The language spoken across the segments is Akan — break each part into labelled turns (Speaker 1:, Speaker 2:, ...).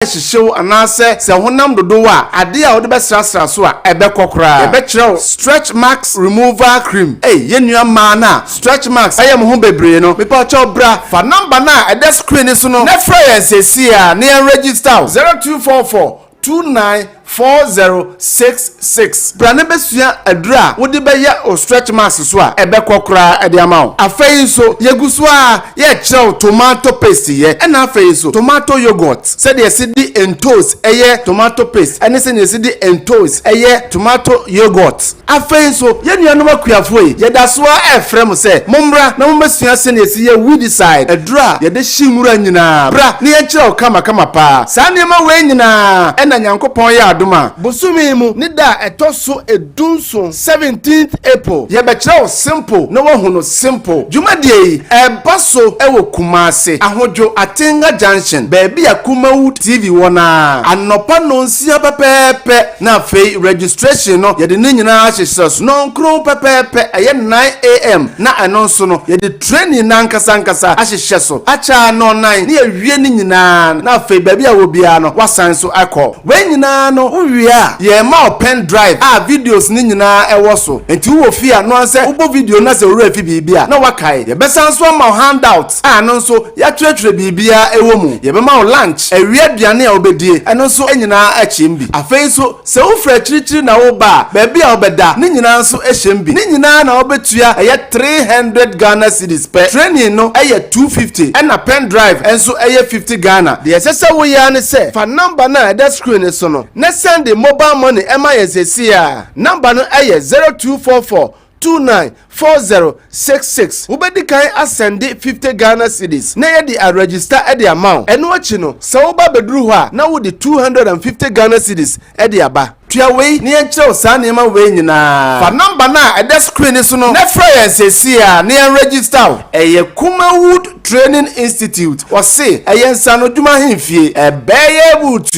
Speaker 1: hihyew anase se honam dodo a ade a wode besrasra so a ebekokra ebekyerew stretch marks removal cream yenua ma na stretch marks ayem ho bebre no me pa cho bra fa number na ede screen so no na fra yensesi a na register 0244 294066 brane besua adura wode be ya o stretch mask so a ebekokra ede amawo afei so yeguso a ye chew tomato paste ye na afei so tomato yogurt se de sidi entos eye tomato paste ene se ne sidi entos eye tomato yogurt afei so ye nuanom akuafo ye da so a efrem se mommra na mommesua se ne si ye wood side adura ye de himura nyina bra ne ye chew kama pa sa ne ma we nyina ena nyankopon ya aduma bosumi mu ni da etoso edunso 17th April ye be kire simple no wo no simple jumadie ebaso ewo Kumase ahojo Atenga Junction baby ya Kumawood TV wona anopa no nsia pepepe na fei registration no ye de nyina ahyehyes no nkro pepepe eye 9 am na anonso no ye de training na nkasa ahyehyeso acha no 9 ne ye wie ni nyina na fei baby ya wo bia no wasan so akọ we nyina no uwia ye ma pen drive videos ni nyina ewo so enti wo fi ano anse ubo video na se ora fi bibia na wakai ye besan so ma handout no so ya twetwere bibia ewo mu ye be ma lunch ewie aduane a obedie eno so enyina achimbi afei so se wo fra chirichiri na wo ba baby a obeda ni nyina so ehembi ni nyina na obetua eye 300 Ghana cedis per training no eye 250 and pen drive enso eye 50 Ghana de sese wo ya ne se fa number na that screen so no na send the mobile money MISC a number no eye 0244 294066 ubedi kan asende 50 Ghana cedis na ye di a register e di amount eno achi no se wo ba beduru ho a na wo di 250 Ghana cedis e di aba tua wei ne enche osa ne ma wei nyina fa number na e de screen so no na fra yensesi a ne register eye Kumawood Training Institute wose eye nsano dwuma hemfie e beye butu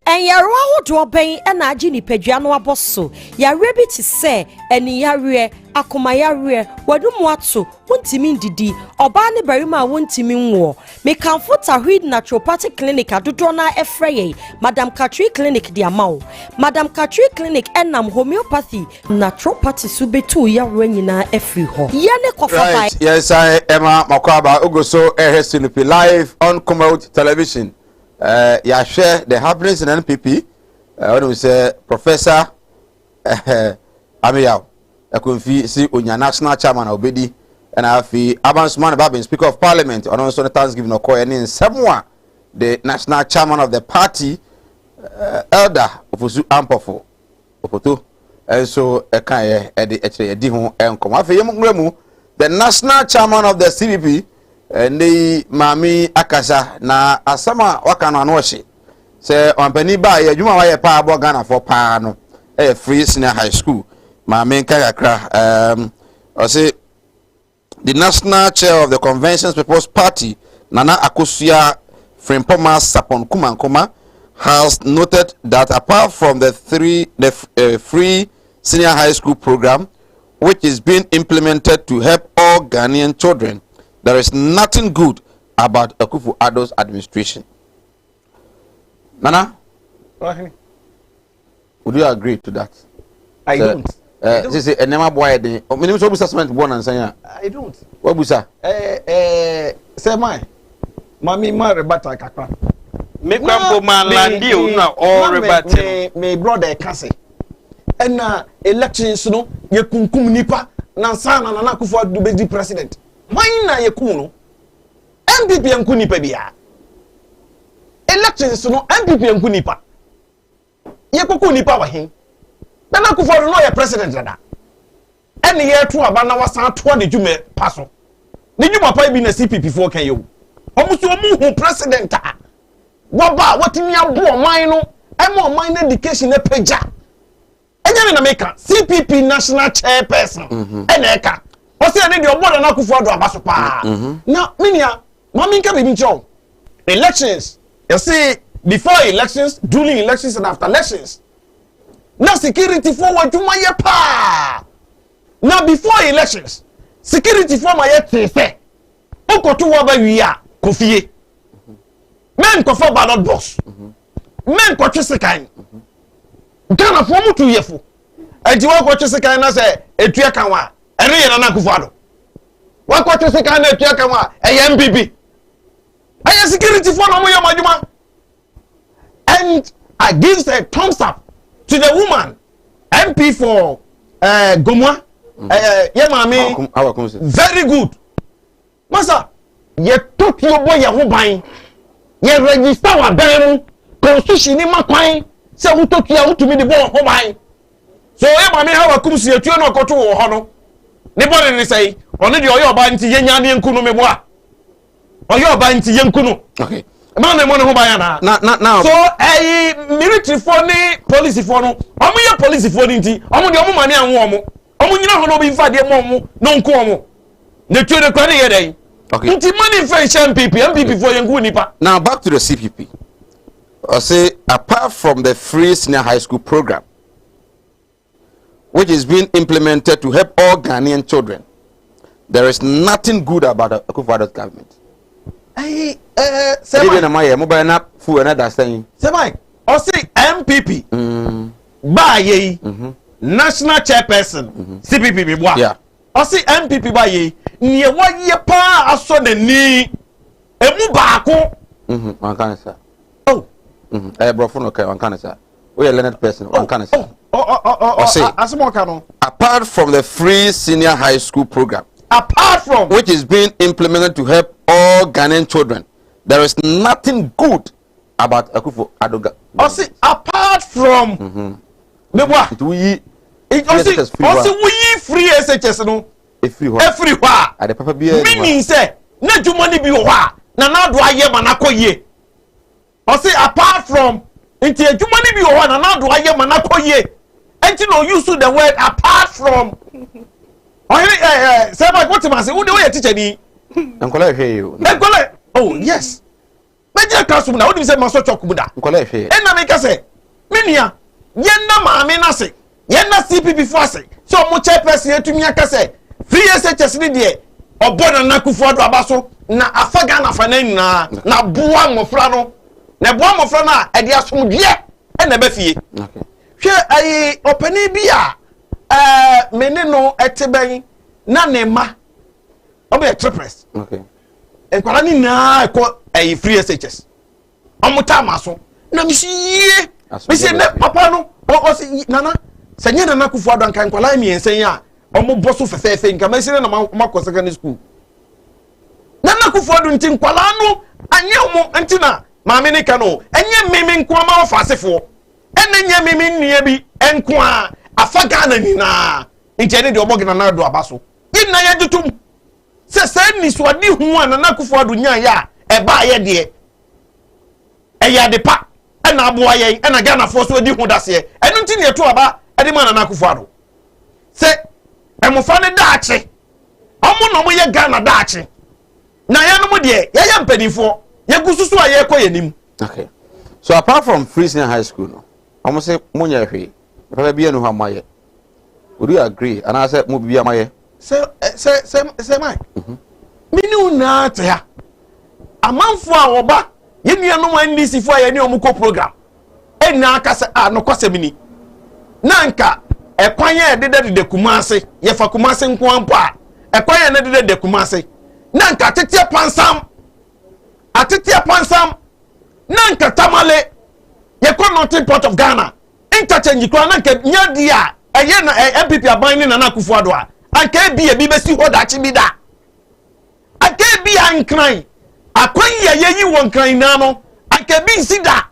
Speaker 2: enyaru ahodo ben e na agi ni padua no aboso yare bi ti se eni yare akoma yare wadumu ato wontimi ndidi oba ne barima wontimi nwo me kanfo tahwid naturopathic clinic adodo na efreye Madam Katri clinic di amawo Madam Katri clinic enam homeopathy naturopathy subetu yare nyina efri ho ye ne kofa
Speaker 3: right yes I Emma Makwaba ogoso ehesinupi live on Kumawood television ya share the happiness in NPP when we say Professor Amiyaw akonfi si onya national chairman obedi and afi Abansman Babin speaker of parliament on also the Thanksgiving occur and in Samoa the national chairman of the party elder Ofosu Ampofo Opoto and so ekaye edi ho enkom afi yemngremu the national chairman of the CPP and mami akasa na asama waka no anohye se ompani ba ye dwuma wa ye pa abo Ghana for pa no free senior high school mami kakra I say the national chair of the Conventions People's Party Nana Akosua Frimpoma Sapon Kumankoma has noted that apart from the free senior high school program which is being implemented to help all Ghanaian children, there is nothing good about Akufo-Addo's administration. Nana, would you agree to that?
Speaker 4: I don't.
Speaker 3: This is a name boy. Minimum so assessment born and say
Speaker 4: I don't.
Speaker 3: What was that?
Speaker 4: Say my Mami Mare Bata Kakra.
Speaker 5: Me kwampo man landi una all rebate.
Speaker 4: Me brother Kase. And elections no ye kunkum nipa na sana na Akufo-Addo be di president. Why na ye kuno? MPP enku nipa bia. Elections no MPP enku nipa. Ye koku nipa wa hin. Na Akufo-Addo no ye president dada. Eni ye to aba na wasan to de dwume paso. Ne dwuma pa bi na CPP fo kan yewu. Omuso omu hu president a. Waba watimi abo oman no, ema oman education e peja. Enya na meka CPP national chairperson. Ena eka. O se ne de obodo na Akufo-Addo abaso pa. Na minia, mami nka bebi ncho. Elections. You see before elections, during elections and after elections. Now security for what you may pa. Now before elections, security for my say. Oko to waba wiya kofie. men ko for ballot box men ko twese kan Ghana for mu tu yefo enti wa ko twese kan na se etua kan wa ere ye na Akufo-Addo wa ko twese kan na etua kan wa MPP aya security for no mo ye maduma and I give a thumbs up to the woman MP for Gomwa ye mami very good masa ye talk your boy ye ho ban ye register wa dan mu constitution ni makwan se wo talk ya wo tumi di bo ho ban so ye mami ha wa kumsi etuo na okoto wo ho no ne body ni sei oni de oyo ba nti ye nya ne nkunu me boa oyo ba nti ye nkunu
Speaker 3: okay
Speaker 4: man dem ho ban na so military for ni police for no omo ye police for ni nti omo de omo mani anwo omo nyina ho no bi fa de mo no nko omo ne tuo de kwa ne ye den
Speaker 3: okay
Speaker 4: nti money for MPP for yengu nipa.
Speaker 3: Now back to the CPP. I say apart from the free senior high school program which is being implemented to help all Ghanaian children, there is nothing good about the Akufo-Addo government.
Speaker 4: Semai, I say MPP. Ba ye national chairperson CPP be boa.
Speaker 3: Yeah.
Speaker 4: I say MPP ba ye nie wa ye pa aso na ni emu baako.
Speaker 3: One can say.
Speaker 4: Oh.
Speaker 3: Brofo no kai one can say. We a learned person one can say.
Speaker 4: Apart
Speaker 3: from the free senior high school program,
Speaker 4: apart from
Speaker 3: which is being implemented to help all Ghanaian children, there is nothing good about Akufo-Addo.
Speaker 4: I say apart from
Speaker 3: we
Speaker 4: free SHS no everywhere
Speaker 3: at the papa beer
Speaker 4: meaning say na jumani bi wa na do aye manako ye I say apart from nti jumani bi wa na do aye manako ye enti no use the word apart from say what you say who dey teacher ni
Speaker 3: nkola hwe you
Speaker 4: nkola oh yes meje classroom na who dey say maso chokumu da
Speaker 3: nkola hwe
Speaker 4: e na me ka say menia yenna maame na se yenna CPP for se so mo chairperson etumi aka say free SHS ni de obodo na Akufo-Addo abaso na afaga na fa na boa mofra no na boa mofra na e de asomdwe e na ba fie
Speaker 3: okay
Speaker 4: hwe ai opani bi a mene no eteben na ne ma obe triplets
Speaker 3: okay
Speaker 4: enkwara ni na ko ai free SHS amuta maso na misiye misiye ne papa no o si nana sanye na Akufo-Addo anka enkwara mi ensen ya omo boso fefefe nka mesire na makọ secondary school na Akufo-Addo nti nkwala no anye omo nti na maame ne ka no enye meme nko ama ofasefo enye meme nnia bi enko a afaga na ni na nti ene de obogina na do abaso yina ya jutum se ni so adi hu a na Akufo-Addo nya ya e ba ye de e ya de pa ena aboa ye ena Ghana fo so adi hu dase enu nti ne to aba edi ma na Akufo-Addo se emofa ne daache omo no mo ye Ghana daache na ya no mo de ye ye mpanifo ye gususu a ye koyenim.
Speaker 3: Okay, so apart from free senior high school no almost say munya hwe papa bia no hamaye would you agree and I said mo bia maye
Speaker 4: say mai minu na ta ya amanfo a woba ye nuanom NDC fo a ye ne omuko program ena aka se no kwasem ni nanka ekwan ye de Kumase ye fa Kumase nko ampa ekwan ye ne de Kumase nanka tetie pansam nanka tamale ye ko not part of Ghana interchange kwa nanka nyadi a eye na MPP aban ni na Akufo-Addo a anka bi besi ho da chi bi da anka bi ankran akwan ye yi won kran na no anka bi nsida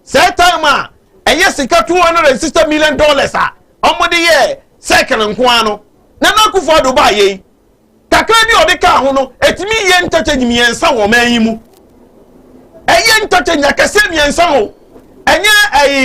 Speaker 4: say time a eye sika $260 million a omode ye second nko ano na Akufo-Addo ba ye kakra bi odeka ho no etimi ye interchange miensa wo man yi mu eye interchange akase miensa ho enye